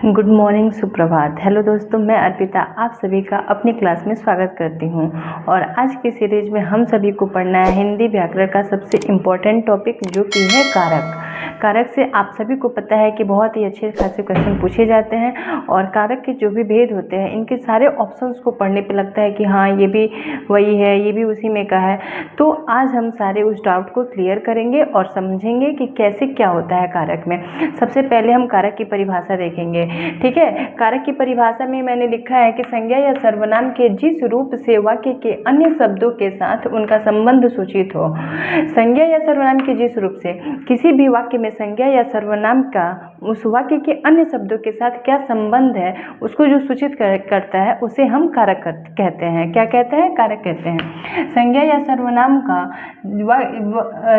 Good morning, सुप्रभात। Hello दोस्तों, मैं अर्पिता आप सभी का अपनी क्लास में स्वागत करती हूं। और आज की सीरीज में हम सभी को पढ़ना है हिंदी व्याकरण का सबसे इम्पोर्टेंट टॉपिक, जो कि है कारक। कारक से आप सभी को पता है कि बहुत ही अच्छे खासे क्वेश्चन पूछे जाते हैं, और कारक के जो भी भेद होते हैं, इनके सारे ऑप्शंस को पढ़ने पे लगता है कि हाँ, ये भी वही है, ये भी उसी में का है। तो आज हम सारे उस डाउट को क्लियर करेंगे और समझेंगे कि कैसे क्या होता है कारक में। सबसे पहले हम कारक की परिभाषा देखेंगे, ठीक है। कारक की परिभाषा में मैंने लिखा है कि संज्ञा या सर्वनाम के जिस रूप से वाक्य के अन्य शब्दों के साथ उनका संबंध सूचित हो। संज्ञा या सर्वनाम के जिस रूप से किसी भी वाक्य में संज्ञा या सर्वनाम का उस वाक्य के अन्य शब्दों के साथ क्या संबंध है, उसको जो सूचित करता है, उसे हम कारक कहते हैं। क्या कहते हैं? कारक कहते हैं। संज्ञा या सर्वनाम का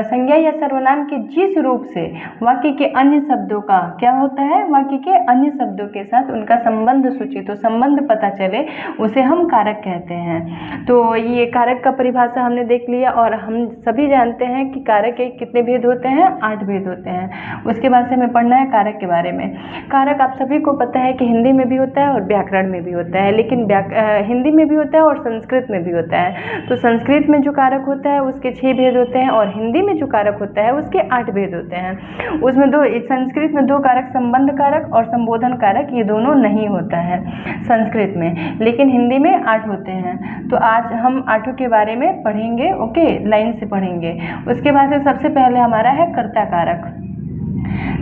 संज्ञा या सर्वनाम के जिस रूप से वाक्य के अन्य शब्दों का क्या होता है, वाक्य के अन्य शब्दों के साथ उनका संबंध सूचित हो, संबंध पता चले, उसे हम कारक कहते हैं। तो ये कारक का परिभाषा हमने देख लिया, और हम सभी जानते हैं कि कारक के कितने भेद होते हैं? 8 भेद होते हैं। उसके बाद से हमें पढ़ना है कारक के बारे में। कारक आप सभी को पता है कि हिंदी में भी होता है और व्याकरण में भी होता है, लेकिन हिंदी में भी होता है और संस्कृत में भी होता है। तो संस्कृत में जो कारक होता है उसके 6 भेद होते हैं, और हिंदी में जो कारक होता है उसके 8 भेद होते हैं। उसमें संस्कृत में 2 कारक, संबंध कारक और संबोधन कारक, ये दोनों नहीं होता है संस्कृत में, लेकिन हिंदी में 8 होते हैं। तो आज हम 8 के बारे में पढ़ेंगे, ओके, लाइन से पढ़ेंगे। उसके बाद से सबसे पहले हमारा है कर्ता कारक।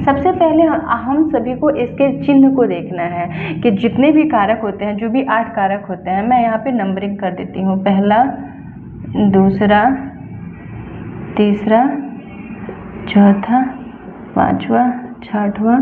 सबसे पहले हम सभी को इसके चिन्ह को देखना है कि जितने भी कारक होते हैं, जो भी 8 कारक होते हैं, मैं यहाँ पे नंबरिंग कर देती हूँ। पहला, दूसरा, तीसरा, चौथा, पांचवा, छठवां,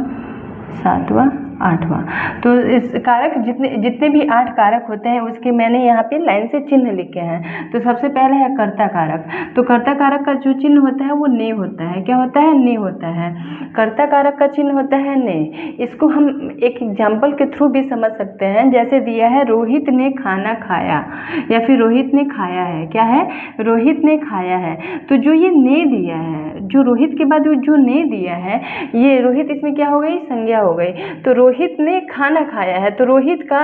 सातवां, आठवां। तो इस कारक जितने भी 8 कारक होते हैं, उसके मैंने यहाँ पे लाइन से चिन्ह लिखे हैं। तो सबसे पहले है कर्ता कारक। तो कर्ता कारक का जो चिन्ह होता है वो ने होता है। क्या होता है? ने होता है। कर्ता कारक का चिन्ह होता है ने। इसको हम एक एग्जाम्पल के थ्रू भी समझ सकते हैं। जैसे दिया है, रोहित ने खाना खाया, या फिर रोहित ने खाया है। क्या है? रोहित ने खाया है। तो जो ये ने दिया है, जो रोहित के बाद जो ने दिया है, ये रोहित इसमें क्या हो गई? संज्ञा हो गई। तो रोहित ने खाना खाया है, तो रोहित का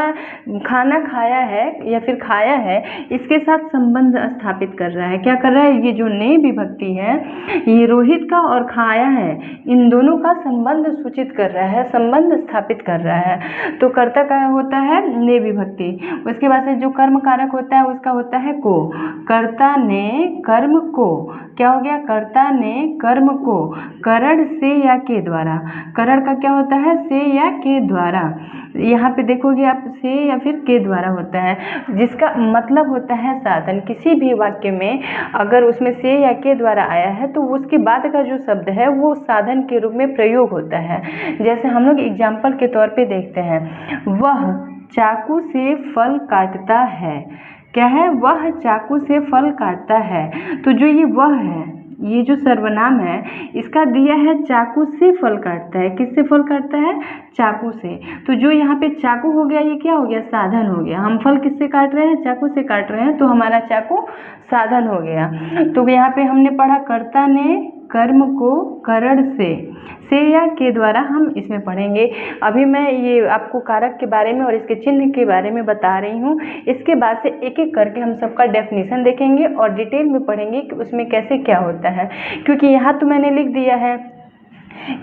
खाना खाया है या फिर खाया है, इसके साथ संबंध स्थापित कर रहा है। क्या कर रहा है? ये जो ने विभक्ति है, ये रोहित का और खाया है, इन दोनों का संबंध सूचित कर रहा है, संबंध स्थापित कर रहा है। तो कर्ता का होता है ने विभक्ति। उसके बाद से जो कर्म कारक होता है उसका होता है को। कर्ता ने कर्म को, क्या हो गया? कर्ता ने कर्म को करण से या के द्वारा। करण का क्या होता है? से या के द्वारा। यहाँ पे देखोगे आप, से या फिर के द्वारा होता है, जिसका मतलब होता है साधन। किसी भी वाक्य में अगर उसमें से या के द्वारा आया है, तो उसके बाद का जो शब्द है वो साधन के रूप में प्रयोग होता है। जैसे हम लोग एग्जाम्पल के तौर पे देखते हैं, वह चाकू से फल काटता है। क्या है? वह चाकू से फल काटता है। तो जो ये वह है, ये जो सर्वनाम है, इसका दिया है चाकू से फल काटता है। किससे फल काटता है? चाकू से। तो जो यहाँ पे चाकू हो गया, ये क्या हो गया? साधन हो गया। हम फल किससे काट रहे हैं? चाकू से काट रहे हैं, तो हमारा चाकू साधन हो गया। तो यहाँ पे हमने पढ़ा, कर्ता ने कर्म को करण से या के द्वारा, हम इसमें पढ़ेंगे। अभी मैं ये आपको कारक के बारे में और इसके चिन्ह के बारे में बता रही हूँ। इसके बाद से एक एक करके हम सबका डेफिनेशन देखेंगे और डिटेल में पढ़ेंगे कि उसमें कैसे क्या होता है। क्योंकि यहाँ तो मैंने लिख दिया है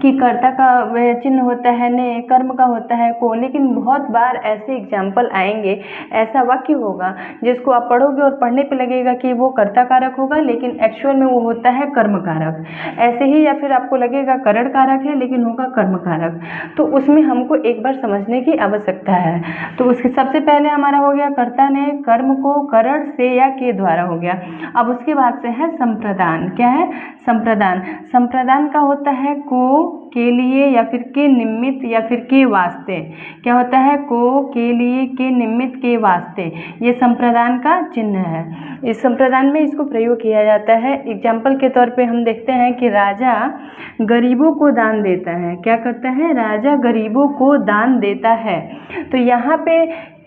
कि कर्ता का चिन्ह होता है ने, कर्म का होता है को, लेकिन बहुत बार ऐसे एग्जाम्पल आएंगे, ऐसा वाक्य होगा जिसको आप पढ़ोगे और पढ़ने पे लगेगा कि वो कर्ता कारक होगा, लेकिन एक्चुअल में वो होता है कर्म कारक। ऐसे ही, या फिर आपको लगेगा करण कारक है लेकिन होगा कर्म कारक। तो उसमें हमको एक बार समझने की आवश्यकता है। तो उसके सबसे पहले हमारा हो गया, कर्ता ने कर्म को करण से या के द्वारा हो गया। अब उसके बाद से है संप्रदान। क्या है? संप्रदान। संप्रदान का होता है को, के लिए, या फिर के निमित्त, या फिर के वास्ते। क्या होता है? को, के लिए, के निमित्त, के वास्ते। ये संप्रदान का चिन्ह है। इस संप्रदान में इसको प्रयोग किया जाता है। एग्जाम्पल के तौर पे हम देखते हैं कि राजा गरीबों को दान देता है। क्या करता है? राजा गरीबों को दान देता है। तो यहाँ पे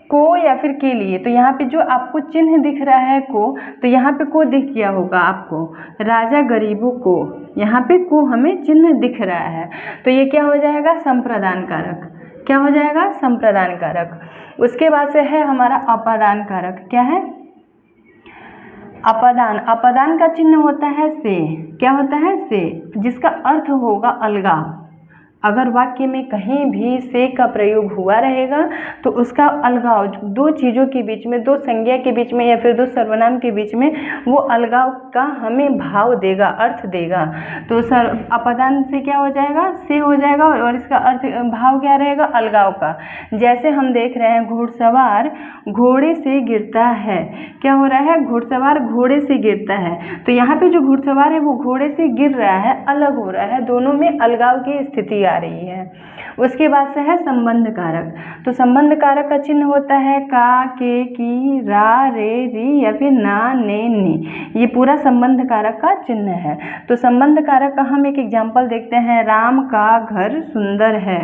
को या फिर के लिए, तो यहाँ पे जो आपको चिन्ह दिख रहा है को, तो यहाँ पे को दिख गया होगा आपको, राजा गरीबों को, यहाँ पे को हमें चिन्ह दिख रहा है। तो ये क्या हो जाएगा? संप्रदान कारक। क्या हो जाएगा, संप्रदान कारक। उसके बाद से है हमारा अपादान कारक। क्या है, अपादान। अपादान का चिन्ह होता है से। क्या होता है, से, जिसका अर्थ होगा अलगाव। अगर वाक्य में कहीं भी से का प्रयोग हुआ रहेगा तो उसका अलगाव, दो चीज़ों के बीच में, दो संज्ञा के बीच में या फिर दो सर्वनाम के बीच में वो अलगाव का हमें भाव देगा, अर्थ देगा। तो सर अपादान से क्या हो जाएगा, से हो जाएगा और इसका अर्थ भाव क्या रहेगा, अलगाव का। जैसे हम देख रहे हैं घुड़सवार घोड़े से गिरता है। क्या हो रहा है, घुड़सवार घोड़े से गिरता है। तो यहाँ पे जो घुड़सवार है वो घोड़े से गिर रहा है, अलग हो रहा है, दोनों में अलगाव की स्थिति आ रही है। उसके बाद से है संबंध कारक। तो संबंध कारक का चिन्ह होता है का, के, की, रा, रे, री या फिर ना, ने, नी। ये पूरा संबंध कारक का चिन्ह है। तो संबंध कारक का हम एक एग्जाम्पल देखते हैं, राम का घर सुंदर है।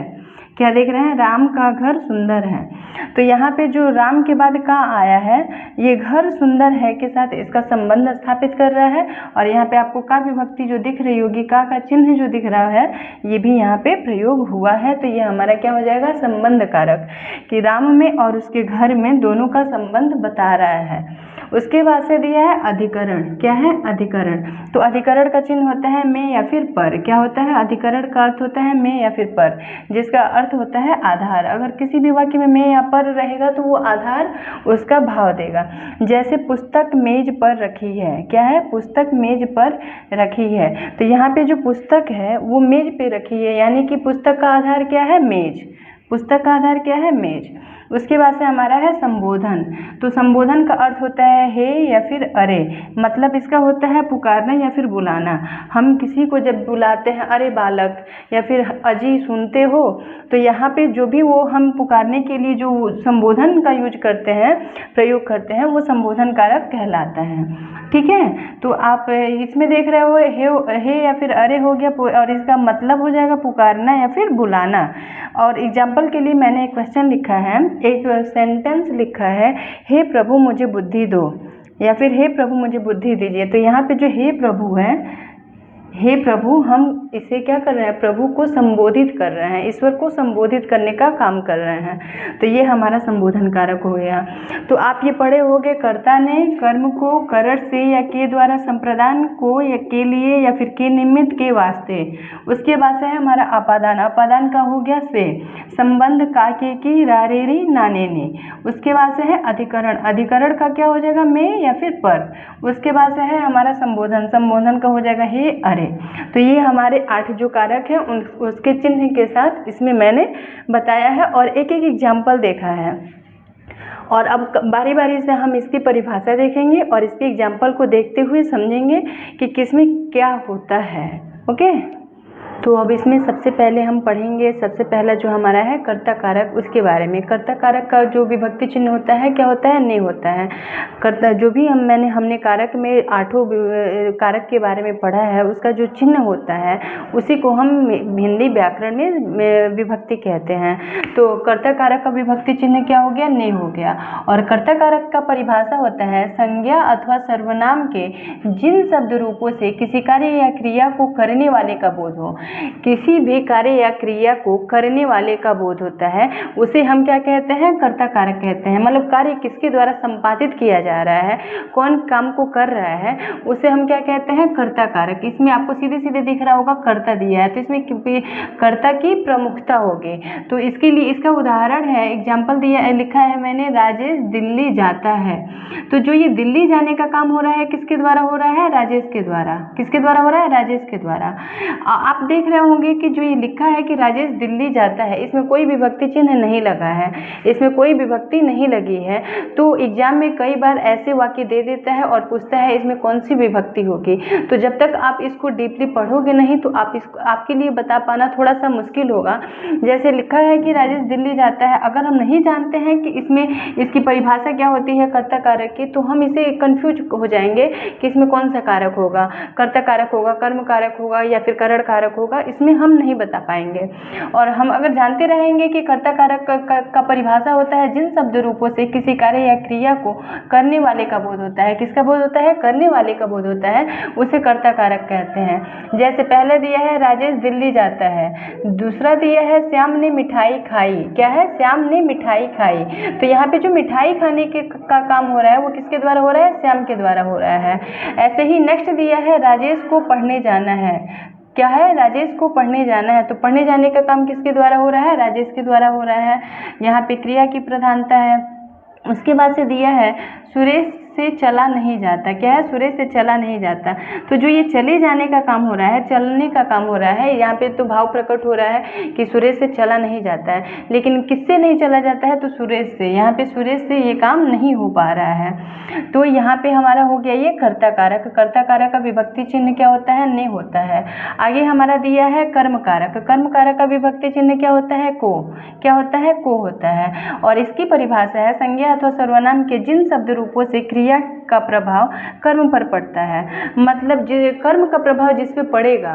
क्या देख रहे हैं, राम का घर सुंदर है। तो यहाँ पे जो राम के बाद का आया है, ये घर सुंदर है के साथ इसका संबंध स्थापित कर रहा है। और यहाँ पे आपको का विभक्ति जो दिख रही होगी, का चिन्ह जो दिख रहा है, ये भी यहाँ पे प्रयोग हुआ है। तो ये हमारा क्या हो जाएगा, संबंध कारक, कि राम में और उसके घर में दोनों का संबंध बता रहा है। उसके बाद से दिया है अधिकरण। क्या है, अधिकरण। तो अधिकरण का चिन्ह होता है में या फिर पर। क्या होता है, अधिकरण का अर्थ होता है में या फिर पर, जिसका अर्थ होता है आधार। अगर किसी भी वाक्य में में या पर रहेगा तो वो आधार उसका भाव देगा। जैसे पुस्तक मेज पर रखी है। क्या है, पुस्तक मेज पर रखी है। तो यहाँ पे जो पुस्तक है वो मेज पे रखी है, यानी कि पुस्तक का आधार क्या है, मेज। पुस्तक का आधार क्या है, मेज। उसके बाद से हमारा है संबोधन। तो संबोधन का अर्थ होता है हे या फिर अरे, मतलब इसका होता है पुकारना या फिर बुलाना। हम किसी को जब बुलाते हैं, अरे बालक या फिर अजी सुनते हो, तो यहाँ पे जो भी वो हम पुकारने के लिए जो संबोधन का यूज करते हैं, प्रयोग करते हैं, वो संबोधन कारक कहलाता है। ठीक है, तो आप इसमें देख रहे हो हे या फिर अरे हो गया, और इसका मतलब हो जाएगा पुकारना या फिर बुलाना। और एग्जाम्पल के लिए मैंने एक क्वेश्चन लिखा है, एक सेंटेंस लिखा है, हे प्रभु मुझे बुद्धि दो, या फिर हे प्रभु मुझे बुद्धि दीजिए। तो यहाँ पे जो हे प्रभु है, हे प्रभु, हम इसे क्या कर रहे हैं, प्रभु को संबोधित कर रहे हैं, ईश्वर को संबोधित करने का काम कर रहे हैं। तो ये हमारा संबोधन कारक हो गया। तो आप ये पढ़े होंगे, कर्ता ने कर्म को करर से या के द्वारा संप्रदान को या के लिए या फिर के निमित्त के वास्ते। उसके बाद से है हमारा अपादान। अपादान का हो गया से, संबंध का, के, की, रा, रे, री, ना, ने, नी। उसके बाद से है अधिकरण। अधिकरण का क्या हो जाएगा, में या फिर पर। उसके बाद से है हमारा संबोधन। संबोधन का हो जाएगा हे, अरे। तो ये हमारे 8 जो कारक हैं उसके चिन्ह के साथ इसमें मैंने बताया है और एक एक एग्जाम्पल देखा है। और अब बारी बारी से हम इसकी परिभाषा देखेंगे और इसके एग्जाम्पल को देखते हुए समझेंगे कि किसमें क्या होता है। ओके, तो अब इसमें सबसे पहले हम पढ़ेंगे, सबसे पहला जो हमारा है कर्ता कारक, उसके बारे में। कर्ता कारक का जो विभक्ति चिन्ह होता है, क्या होता है, ने होता है। कर्ता जो भी हमने कारक में 8 कारक के बारे में पढ़ा है, उसका जो चिन्ह होता है उसी को हम हिंदी व्याकरण में विभक्ति कहते हैं। तो कर्ता कारक का विभक्ति चिन्ह क्या हो गया, ने हो गया। और कर्ता कारक का परिभाषा होता है संज्ञा अथवा सर्वनाम के जिन शब्द रूपों से किसी कार्य या क्रिया को करने वाले का बोध हो। किसी भी कार्य या क्रिया को करने वाले का बोध होता है, उसे हम क्या कहते हैं, कर्ता कारक कहते हैं। मतलब कार्य किसके द्वारा संपादित किया जा रहा है, कौन काम को कर रहा है, उसे हम क्या कहते हैं, कर्ता कारक। इसमें आपको सीधे सीधे दिख रहा होगा कर्ता दिया है, तो इसमें कर्ता की प्रमुखता होगी। तो इसके लिए इसका उदाहरण है, एग्जाम्पल दिया लिखा है मैंने, राजेश दिल्ली जाता है। तो जो ये दिल्ली जाने का काम हो रहा है किसके द्वारा हो रहा है, राजेश के द्वारा। किसके द्वारा हो रहा है, राजेश के द्वारा। आप देख रहे होंगे कि जो ये लिखा है कि राजेश दिल्ली जाता है, इसमें कोई विभक्ति चिन्ह नहीं लगा है, इसमें कोई विभक्ति नहीं लगी है। तो एग्जाम में कई बार ऐसे वाक्य दे देता है और पूछता है इसमें कौन सी विभक्ति होगी। तो जब तक आप इसको डीपली पढ़ोगे नहीं तो आपके लिए बता पाना थोड़ा सा मुश्किल होगा। जैसे लिखा है कि राजेश दिल्ली जाता है, अगर हम नहीं जानते हैं कि इसमें इसकी परिभाषा क्या होती है कर्ता कारक की, तो हम इसे कंफ्यूज हो जाएंगे कि इसमें कौन सा कारक होगा, कर्ता कारक होगा, कर्म कारक होगा या फिर करण कारक होगा, इसमें हम नहीं बता पाएंगे। और हम अगर जानते रहेंगे कि कर्ता कारक का परिभाषा होता है जिन शब्द रूपों से किसी कार्य या क्रिया को करने वाले का बोध होता है। किसका बोध होता है, करने वाले का बोध होता है, उसे कर्ता कारक कहते हैं। जैसे पहले दिया है राजेश दिल्ली जाता है, दूसरा दिया है श्याम ने मिठाई खाई। खाई। क्या है? श्याम ने मिठाई खाई। तो यहाँ पे जो मिठाई खाने का काम हो रहा है वो किसके द्वारा हो रहा है? श्याम के द्वारा हो रहा है। ऐसे ही नेक्स्ट दिया है राजेश को पढ़ने जाना है। क्या है? राजेश को पढ़ने जाना है। तो पढ़ने जाने का काम किसके द्वारा हो रहा है? राजेश के द्वारा हो रहा है। यहाँ पे क्रिया की प्रधानता है। उसके बाद से दिया है सुरेश से चला नहीं जाता। क्या है? सुरेश से चला नहीं जाता। तो जो ये चले जाने का काम हो रहा है, चलने का काम हो रहा है, यहाँ पे तो भाव प्रकट हो रहा है कि सुरेश से चला नहीं जाता है। लेकिन किससे नहीं चला जाता है? तो सुरेश से। यहाँ पे सुरेश से ये काम नहीं हो पा रहा है। तो यहाँ पे हमारा हो गया ये कर्ता कारक। कर्ता कारक का विभक्ति चिन्ह क्या होता है? ने होता है। आगे हमारा दिया है कर्म कारक। कर्म कारक का विभक्ति चिन्ह क्या होता है? को। क्या होता है? को होता है। और इसकी परिभाषा है संज्ञा अथवा सर्वनाम के जिन शब्द रूपों से क्रिया का प्रभाव कर्म पर पड़ता है। मतलब कर्म का प्रभाव जिस पे पड़ेगा,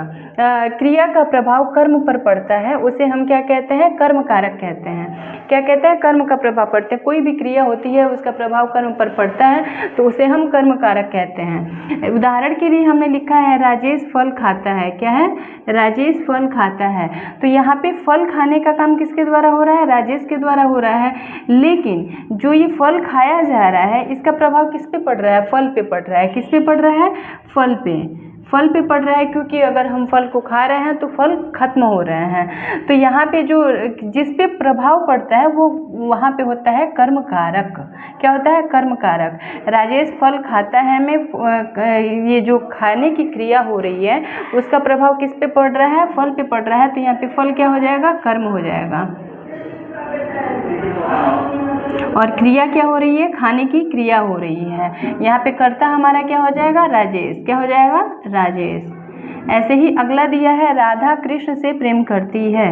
क्रिया का प्रभाव कर्म पर पड़ता है, उसे हम क्या कहते हैं? कर्म कारक कहते हैं। क्या कहते हैं? कर्म का प्रभाव पड़ता है। कोई भी क्रिया होती है उसका प्रभाव कर्म पर पड़ता है तो उसे हम कर्म कारक कहते हैं। उदाहरण के लिए हमने लिखा है राजेश फल खाता है। क्या है? राजेश फल खाता है। तो यहाँ पे फल खाने का काम किसके द्वारा हो रहा है? राजेश के द्वारा हो रहा है। लेकिन जो ये फल खाया जा रहा है इसका प्रभाव किस पे पड़ रहा है? फल पे पड़ रहा है। किस पे पड़ रहा है? फल पे। फल पे पड़ रहा है क्योंकि अगर हम फल को खा रहे हैं तो फल खत्म हो रहे हैं। तो यहाँ पे जो जिस पे प्रभाव पड़ता है वो वहाँ पे होता है कर्म कारक। क्या होता है? कर्म कारक। राजेश फल खाता है में ये जो खाने की क्रिया हो रही है उसका प्रभाव किस पे पड़ रहा है? फल पे पड़ रहा है। तो यहाँ पे फल क्या हो जाएगा? कर्म हो जाएगा। और क्रिया क्या हो रही है? खाने की क्रिया हो रही है। यहाँ पे कर्ता हमारा क्या हो जाएगा? राजेश। क्या हो जाएगा? राजेश। ऐसे ही अगला दिया है राधा कृष्ण से प्रेम करती है।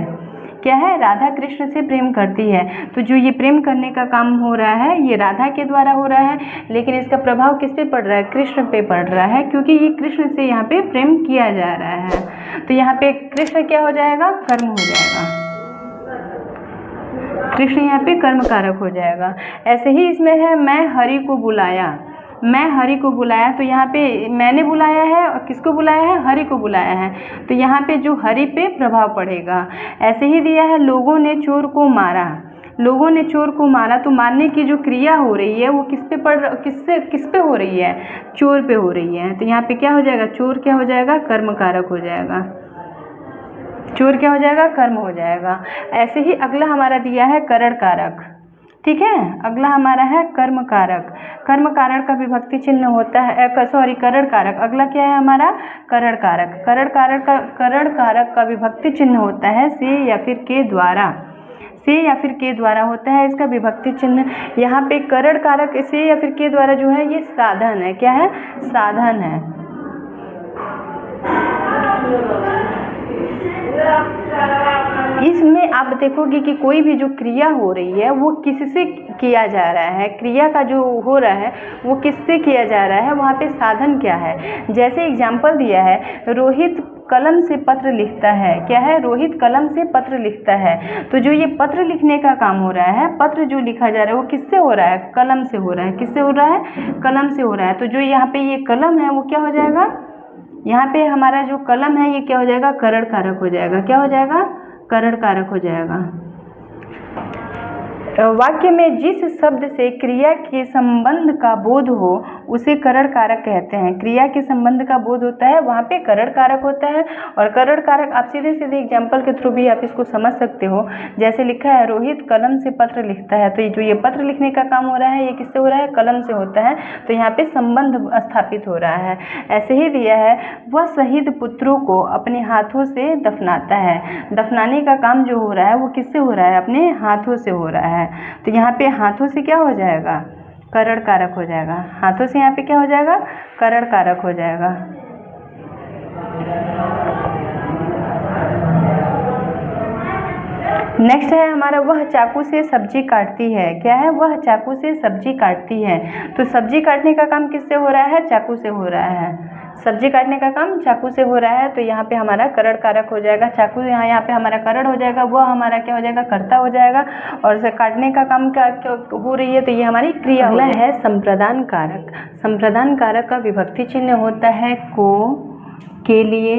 क्या है? राधा कृष्ण से प्रेम करती है। तो जो ये प्रेम करने का काम हो रहा है ये राधा के द्वारा हो रहा है, लेकिन इसका प्रभाव किस पे पड़ रहा है? कृष्ण पे पड़ रहा है, क्योंकि ये कृष्ण से यहाँ पे प्रेम किया जा रहा है। तो यहाँ पे कृष्ण क्या हो जाएगा? कर्म हो जाएगा। कृष्ण यहाँ पे कर्म कारक हो जाएगा। ऐसे ही इसमें है मैं हरि को बुलाया। मैं हरि को बुलाया। तो यहाँ पे मैंने बुलाया है और किसको बुलाया है? हरि को बुलाया है। तो यहाँ पे जो हरि पे प्रभाव पड़ेगा। ऐसे ही दिया है लोगों ने चोर को मारा। लोगों ने चोर को मारा। तो मारने की जो क्रिया हो रही है वो किस पे हो रही है? चोर पे हो रही है। तो यहाँ पे क्या हो जाएगा? चोर क्या हो जाएगा? कर्म कारक हो जाएगा। चोर क्या हो जाएगा? कर्म हो जाएगा। ऐसे ही अगला हमारा दिया है करण कारक। ठीक है, अगला हमारा है कर्म कारक। कर्म कारक का विभक्ति चिन्ह होता है करण कारक। अगला क्या है हमारा? करण कारक। करण कारक का विभक्ति चिन्ह होता है से या फिर के द्वारा। से या फिर के द्वारा होता है इसका विभक्ति चिन्ह। यहाँ पे करण कारक से या फिर के द्वारा जो है ये साधन है। क्या है? साधन है। इसमें आप देखोगे कि कोई भी जो क्रिया हो रही है वो किससे किया जा रहा है? क्रिया का जो हो रहा है वो किससे किया जा रहा है? वहाँ पे साधन क्या है? जैसे एग्जाम्पल दिया है रोहित कलम से पत्र लिखता है। क्या है? रोहित कलम से पत्र लिखता है। तो जो ये पत्र लिखने का काम हो रहा है, पत्र जो लिखा जा रहा है वो किससे हो रहा है? कलम से हो रहा है। किससे हो रहा है? कलम से हो रहा है। तो जो यहाँ पे ये कलम है वो क्या हो जाएगा? यहाँ पे हमारा जो कलम है ये क्या हो जाएगा? करण कारक हो जाएगा। क्या हो जाएगा? करण कारक हो जाएगा। वाक्य में जिस शब्द से क्रिया के संबंध का बोध हो उसे करण कारक कहते हैं। क्रिया के संबंध का बोध होता है वहाँ पे करण कारक होता है। और करण कारक आप सीधे सीधे एग्जाम्पल के थ्रू भी आप इसको समझ सकते हो। जैसे लिखा है रोहित कलम से पत्र लिखता है। तो ये जो ये पत्र लिखने का काम हो रहा है ये किससे हो रहा है? कलम से होता है। तो यहाँ पे संबंध स्थापित हो रहा है। ऐसे ही दिया है वह शहीद पुत्रों को अपने हाथों से दफनाता है। दफनाने का काम जो हो रहा है वो किससे हो रहा है? अपने हाथों से हो रहा है। तो यहाँ पे हाथों से क्या हो जाएगा? करण कारक हो जाएगा। हाथों से यहाँ पे क्या हो जाएगा? करण कारक हो जाएगा। नेक्स्ट है हमारा वह चाकू से सब्जी काटती है। क्या है? वह चाकू से सब्जी काटती है। तो सब्जी काटने का काम किससे हो रहा है? चाकू से हो रहा है। सब्जी काटने का काम चाकू से हो रहा है। तो यहाँ पे हमारा करण कारक हो जाएगा। चाकू यहाँ पे हमारा करण हो जाएगा। वह हमारा क्या हो जाएगा? कर्ता हो जाएगा। और काटने का काम क्या हो रही है? तो ये हमारी क्रिया है। संप्रदान कारक। संप्रदान कारक का विभक्ति चिन्ह होता है को, के लिए,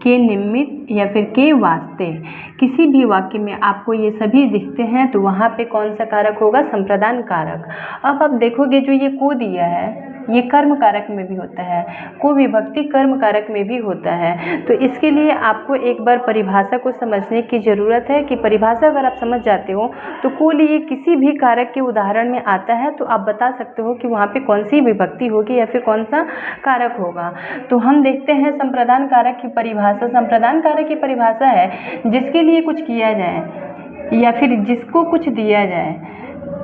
के निमित्त, या फिर के वास्ते किसी भी वाक्य में आपको ये सभी दिखते हैं तो वहाँ पे कौन सा कारक होगा? संप्रदान कारक। अब आप देखोगे जो ये को दिया है ये कर्म कारक में भी होता है, को विभक्ति कर्म कारक में भी होता है। तो इसके लिए आपको एक बार परिभाषा को समझने की ज़रूरत है कि परिभाषा अगर आप समझ जाते हो तो को लिए किसी भी कारक के उदाहरण में आता है तो आप बता सकते हो कि वहाँ पे कौन सी विभक्ति होगी या फिर कौन सा कारक होगा। तो हम देखते हैं संप्रदान कारक की परिभाषा। संप्रदान कारक की परिभाषा है जिसके लिए कुछ किया जाए या फिर जिसको कुछ दिया जाए,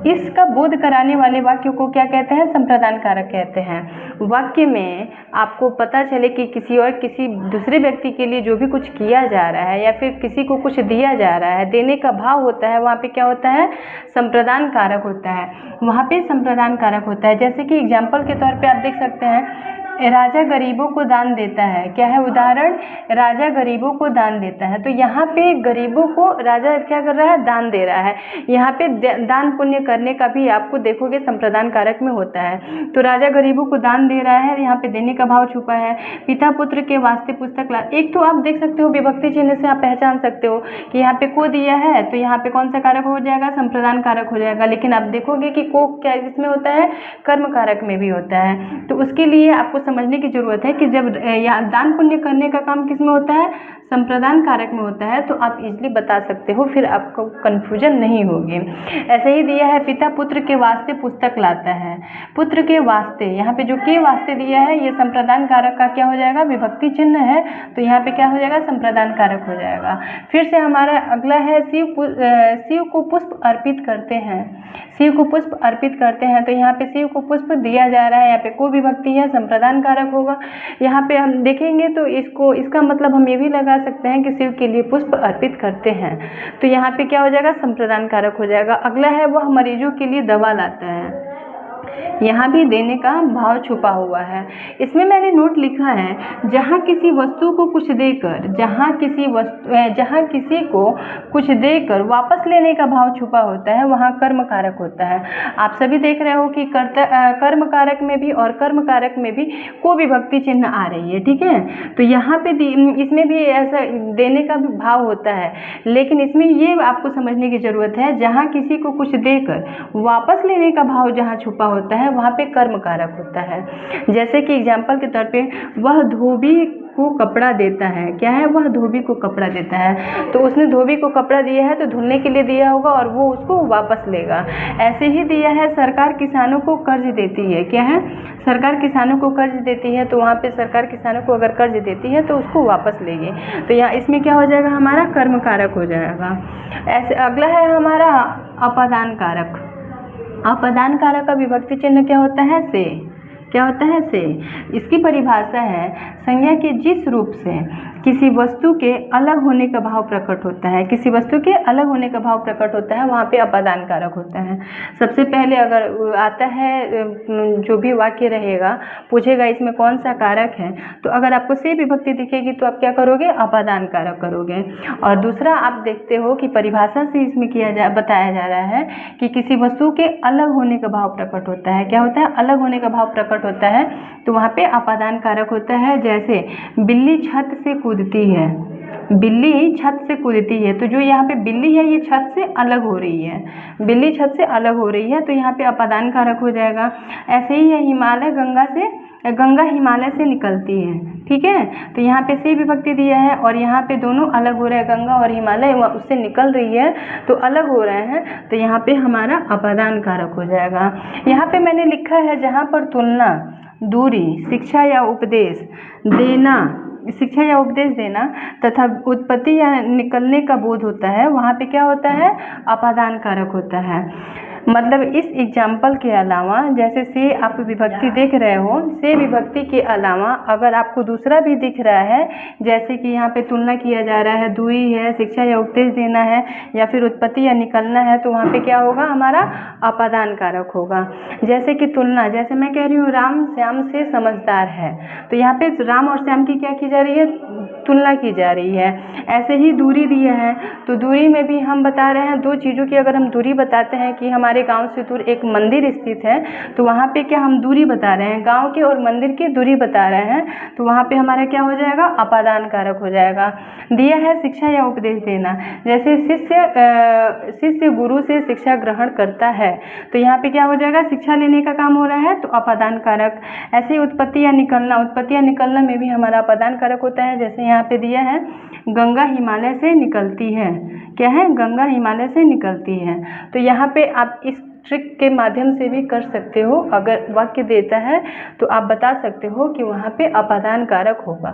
इसका बोध कराने वाले वाक्य को क्या कहते हैं? संप्रदान कारक कहते हैं। वाक्य में आपको पता चले कि किसी दूसरे व्यक्ति के लिए जो भी कुछ किया जा रहा है या फिर किसी को कुछ दिया जा रहा है, देने का भाव होता है, वहाँ पे क्या होता है? संप्रदान कारक होता है, वहाँ पे संप्रदान कारक होता है। जैसे कि एग्जाम्पल के तौर पे आप देख सकते हैं राजा गरीबों को दान देता है। क्या है उदाहरण? राजा गरीबों को दान देता है। तो यहाँ पे गरीबों को राजा क्या कर रहा है? दान दे रहा है। यहाँ पे दान पुण्य करने का भी आपको देखोगे संप्रदान कारक में होता है। तो राजा गरीबों को दान दे रहा है, यहाँ पे देने का भाव छुपा है। पिता पुत्र के वास्ते पुस्तक ला, एक तो आप देख सकते हो विभक्ति चिन्ह से आप पहचान सकते हो कि यहाँ पे को दिया है तो यहाँ पे कौन सा कारक हो जाएगा? संप्रदान कारक हो जाएगा। लेकिन आप देखोगे कि को क्या इसमें होता है? कर्म कारक में भी होता है। तो उसके लिए आपको समझने की जरूरत है कि जब दान पुण्य करने का काम किस में होता है? संप्रदान कारक में होता है। तो आप इजीली बता सकते हो, फिर आपको कन्फ्यूजन नहीं होगी। ऐसे ही दिया है पिता पुत्र के वास्ते पुस्तक लाता है। पुत्र के वास्ते, यहाँ पे जो के वास्ते दिया है ये संप्रदान कारक का क्या हो जाएगा? विभक्ति चिन्ह है, तो यहाँ पे क्या हो जाएगा? संप्रदान कारक हो जाएगा। फिर से हमारा अगला है शिव को पुष्प अर्पित करते हैं। शिव को पुष्प अर्पित करते हैं, तो यहाँ पे शिव को पुष्प दिया जा रहा है, यहाँ पे को विभक्ति है, संप्रदान कारक होगा। यहाँ पे हम देखेंगे तो इसका मतलब हम ये भी लगा सकते हैं कि शिव के लिए पुष्प अर्पित करते हैं, तो यहाँ पे क्या हो जाएगा? संप्रदान कारक हो जाएगा। अगला है वह मरीजों के लिए दवा लाता है। यहाँ भी देने का भाव छुपा हुआ है। इसमें मैंने नोट लिखा है जहाँ किसी वस्तु को कुछ देकर, जहाँ किसी को कुछ देकर वापस लेने का भाव छुपा होता है वहाँ कर्म कारक होता है। आप सभी देख रहे हो कि कर्म कारक में भी और कर्म कारक में भी को विभक्ति चिन्ह आ रही है, ठीक है। तो यहाँ पे इसमें भी ऐसा देने का भी भाव होता है, लेकिन इसमें ये आपको समझने की ज़रूरत है जहाँ किसी को कुछ देकर वापस लेने का भाव जहाँ छुपा होता है वहाँ पे कर्म कारक होता है। जैसे कि एग्जाम्पल के तौर पे वह धोबी को कपड़ा देता है। क्या है? वह धोबी को कपड़ा देता है, तो उसने धोबी को कपड़ा दिया है तो धुलने के लिए दिया होगा और वो उसको वापस लेगा। ऐसे ही दिया है सरकार किसानों को कर्ज देती है। क्या है? सरकार किसानों को कर्ज देती है, तो वहाँ पे सरकार किसानों को अगर कर्ज देती है तो उसको वापस लेगी, तो यहाँ इसमें क्या हो जाएगा? हमारा कर्म कारक हो जाएगा। ऐसे अगला है हमारा अपादान कारक। अपादान कारक का विभक्ति चिन्ह क्या होता है? से। क्या होता है? से। इसकी परिभाषा है संज्ञा के जिस रूप से किसी वस्तु के अलग होने का भाव प्रकट होता है, किसी वस्तु के अलग होने का भाव प्रकट होता है वहाँ पे अपादान कारक होता है। सबसे पहले अगर आता है जो भी वाक्य रहेगा पूछेगा इसमें कौन सा कारक है, तो अगर आपको से विभक्ति दिखेगी तो आप क्या करोगे? अपादान कारक करोगे। और दूसरा आप देखते हो कि परिभाषा से इसमें बताया जा रहा है कि किसी वस्तु के अलग होने का भाव प्रकट होता है। क्या होता है? अलग होने का भाव प्रकट होता है, तो वहाँ पे अपादान कारक होता है। जैसे बिल्ली छत से कूदती है, बिल्ली छत से कूदती है, तो जो यहाँ पे बिल्ली है ये छत से अलग हो रही है, बिल्ली छत से अलग हो रही है, तो यहाँ पे अपादान कारक हो जाएगा। ऐसे ही है गंगा हिमालय से निकलती है, ठीक है, तो यहाँ पे से विभक्ति दिया है और यहाँ पे दोनों अलग हो रहे हैं, गंगा और हिमालय उससे निकल रही है तो अलग हो रहे हैं, तो यहाँ पे हमारा अपादान कारक हो जाएगा। यहाँ पे मैंने लिखा है जहाँ पर तुलना, दूरी, शिक्षा या उपदेश देना तथा उत्पत्ति या निकलने का बोध होता है, वहाँ पे क्या होता है? अपादान कारक होता है। मतलब इस एग्जाम्पल के अलावा जैसे से आप विभक्ति देख रहे हो, से विभक्ति के अलावा अगर आपको दूसरा भी दिख रहा है, जैसे कि यहाँ पे तुलना किया जा रहा है, दूरी है, शिक्षा या उपदेश देना है या फिर उत्पत्ति या निकलना है, तो वहाँ पे क्या होगा? हमारा अपादान कारक होगा। जैसे कि तुलना, जैसे मैं कह रही हूँ राम श्याम से समझदार है, तो यहाँ पे राम और श्याम की क्या की जा रही है? तुलना की जा रही है। ऐसे ही दूरी दिया है, तो दूरी में भी हम बता रहे हैं दो चीज़ों की अगर हम दूरी बताते हैं कि हमारे गांव से दूर एक मंदिर स्थित है, तो वहाँ पे क्या हम दूरी बता रहे हैं, गांव की और मंदिर की दूरी बता रहे हैं, तो वहाँ पे हमारा क्या हो जाएगा, अपादान कारक हो जाएगा। दिया है शिक्षा या उपदेश देना, जैसे शिष्य गुरु से शिक्षा ग्रहण करता है, तो यहाँ पे क्या हो जाएगा, शिक्षा लेने का काम हो रहा है, तो अपादान कारक। ऐसे ही उत्पत्ति या निकलना में भी हमारा अपादान कारक होता है। जैसे यहाँ पे दिया है गंगा हिमालय से निकलती है, क्या है, गंगा हिमालय से निकलती है, तो यहाँ पे आप इस ट्रिक के माध्यम से भी कर सकते हो। अगर वाक्य देता है तो आप बता सकते हो कि वहाँ पे अपादान कारक होगा।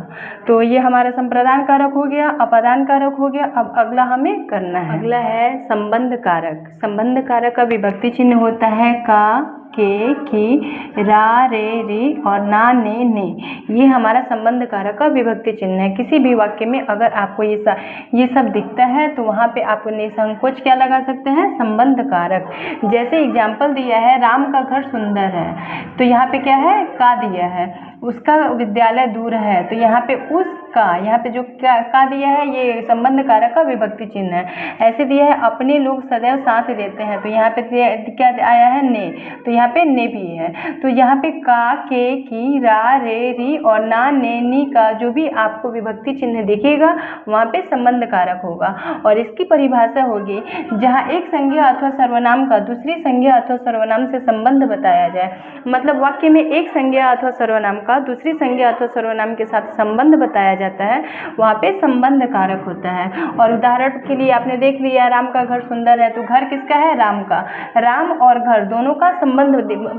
तो ये हमारा संप्रदान कारक हो गया, अपादान कारक हो गया। अब अगला हमें करना है, अगला है संबंध कारक। संबंध कारक का विभक्ति चिन्ह होता है का, के, की, रा, रे, री और ना, ने, ने। ये हमारा संबंध कारक का विभक्ति चिन्ह है। किसी भी वाक्य में अगर आपको ये सब दिखता है तो वहाँ पे आप निसंकोच क्या लगा सकते हैं, संबंध कारक। जैसे एग्जाम्पल दिया है राम का घर सुंदर है, तो यहाँ पे क्या है, का दिया है, उसका विद्यालय दूर है, तो यहाँ पे उसका, यहाँ पे जो का दिया है ये संबंध कारक का विभक्ति चिन्ह है। ऐसे दिया है अपने लोग सदैव साथ देते हैं, तो यहाँ पे क्या आया है, ने, तो यहाँ पे ने भी है। तो यहाँ पे का, के, की, रा, रे, री और ना, ने, नी का जो भी आपको विभक्ति चिन्ह दिखेगा वहाँ पे संबंध कारक होगा। और इसकी परिभाषा होगी जहाँ एक संज्ञा अथवा सर्वनाम का दूसरी संज्ञा अथवा सर्वनाम से संबंध बताया जाए, मतलब वाक्य में एक संज्ञा अथवा सर्वनाम का दूसरी संज्ञा अथवा सर्वनाम के साथ संबंध बताया जाता है, वहाँ पे संबंध कारक होता है। और उदाहरण के लिए आपने देख लिया राम का घर सुंदर है, तो घर किसका है, राम का। राम और घर दोनों का संबंध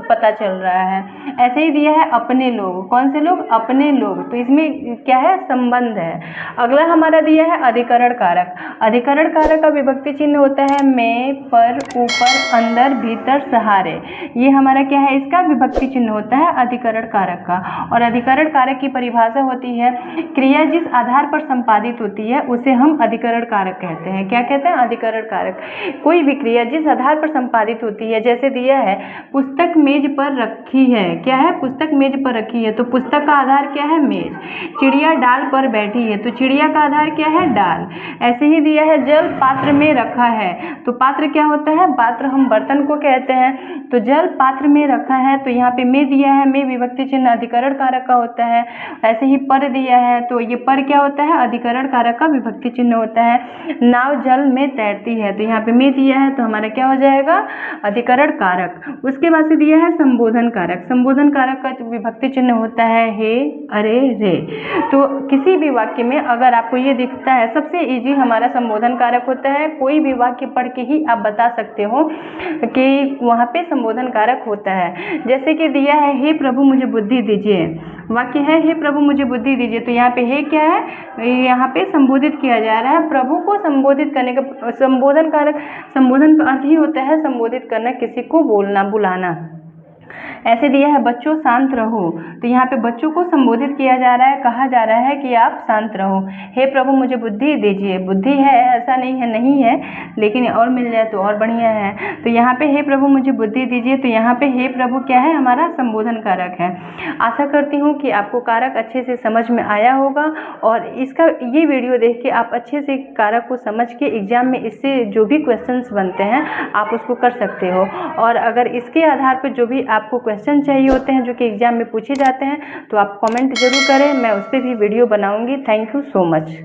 पता चल रहा है। ऐसे ही दिया है अपने लोग, कौन से लोग, अपने लोग, तो इसमें क्या है, संबंध है। अगला हमारा दिया है अधिकरण कारक। अधिकरण कारक का विभक्ति चिन्ह होता है में, पर, ऊपर, अंदर, भीतर, सहारे। ये हमारा क्या है, इसका विभक्ति चिन्ह होता है अधिकरण कारक का। और अधिकरण कारक की परिभाषा होती है क्रिया जिस आधार पर संपादित होती है उसे हम अधिकरण कारक कहते हैं। क्या कहते हैं, अधिकरण कारक। कोई भी क्रिया जिस आधार पर संपादित होती है, जैसे दिया है पुस्तक मेज पर रखी है, क्या है, पुस्तक मेज पर रखी है, तो पुस्तक का आधार क्या है, मेज। चिड़िया डाल पर बैठी है, तो चिड़िया का आधार क्या है, डाल। ऐसे ही दिया है जल पात्र में रखा है, तो पात्र क्या होता है, पात्र हम बर्तन को कहते हैं, तो जल पात्र में रखा है, तो यहाँ पे में दिया है, में विभक्ति चिन्ह अधिकरण कारक का होता है। ऐसे ही पर दिया है, तो ये पर क्या होता है, अधिकरण कारक का विभक्ति चिन्ह होता है। नाव जल में तैरती है, तो यहाँ पे में दिया है, तो हमारा क्या हो जाएगा, अधिकरण कारक। उसके बाद से दिया है संबोधन कारक। संबोधन कारक का विभक्ति चिन्ह होता है हे, अरे, रे। तो किसी भी वाक्य में अगर आपको ये दिखता है, सबसे इजी हमारा संबोधन कारक होता है। कोई भी वाक्य पढ़ के ही आप बता सकते हो कि वहाँ पे संबोधन कारक होता है। जैसे कि दिया है हे प्रभु मुझे बुद्धि दीजिए, वाक्य है हे प्रभु मुझे बुद्धि दीजिए, तो यहाँ पे हे क्या है, यहाँ पे संबोधित किया जा रहा है। प्रभु को संबोधित करने का संबोधन कारक, संबोधन का अर्थ ही होता है संबोधित करना, किसी को बोलना, बुलाना। ऐसे दिया है बच्चों शांत रहो, तो यहाँ पे बच्चों को संबोधित किया जा रहा है, कहा जा रहा है कि आप शांत रहो। हे प्रभु मुझे बुद्धि दीजिए, बुद्धि है ऐसा नहीं है, लेकिन और मिल जाए तो और बढ़िया है। तो यहाँ पे हे प्रभु मुझे बुद्धि दीजिए, तो यहाँ पे हे प्रभु क्या है, हमारा संबोधन कारक है। आशा करती हूँ कि आपको कारक अच्छे से समझ में आया होगा, और इसका ये वीडियो देख के आप अच्छे से कारक को समझ के एग्जाम में इससे जो भी क्वेश्चंस बनते हैं आप उसको कर सकते हो। और अगर इसके आधार पर जो भी आपको क्वेश्चन चाहिए होते हैं जो कि एग्जाम में पूछे जाते हैं, तो आप कमेंट जरूर करें, मैं उस पर भी वीडियो बनाऊंगी। Thank you so much.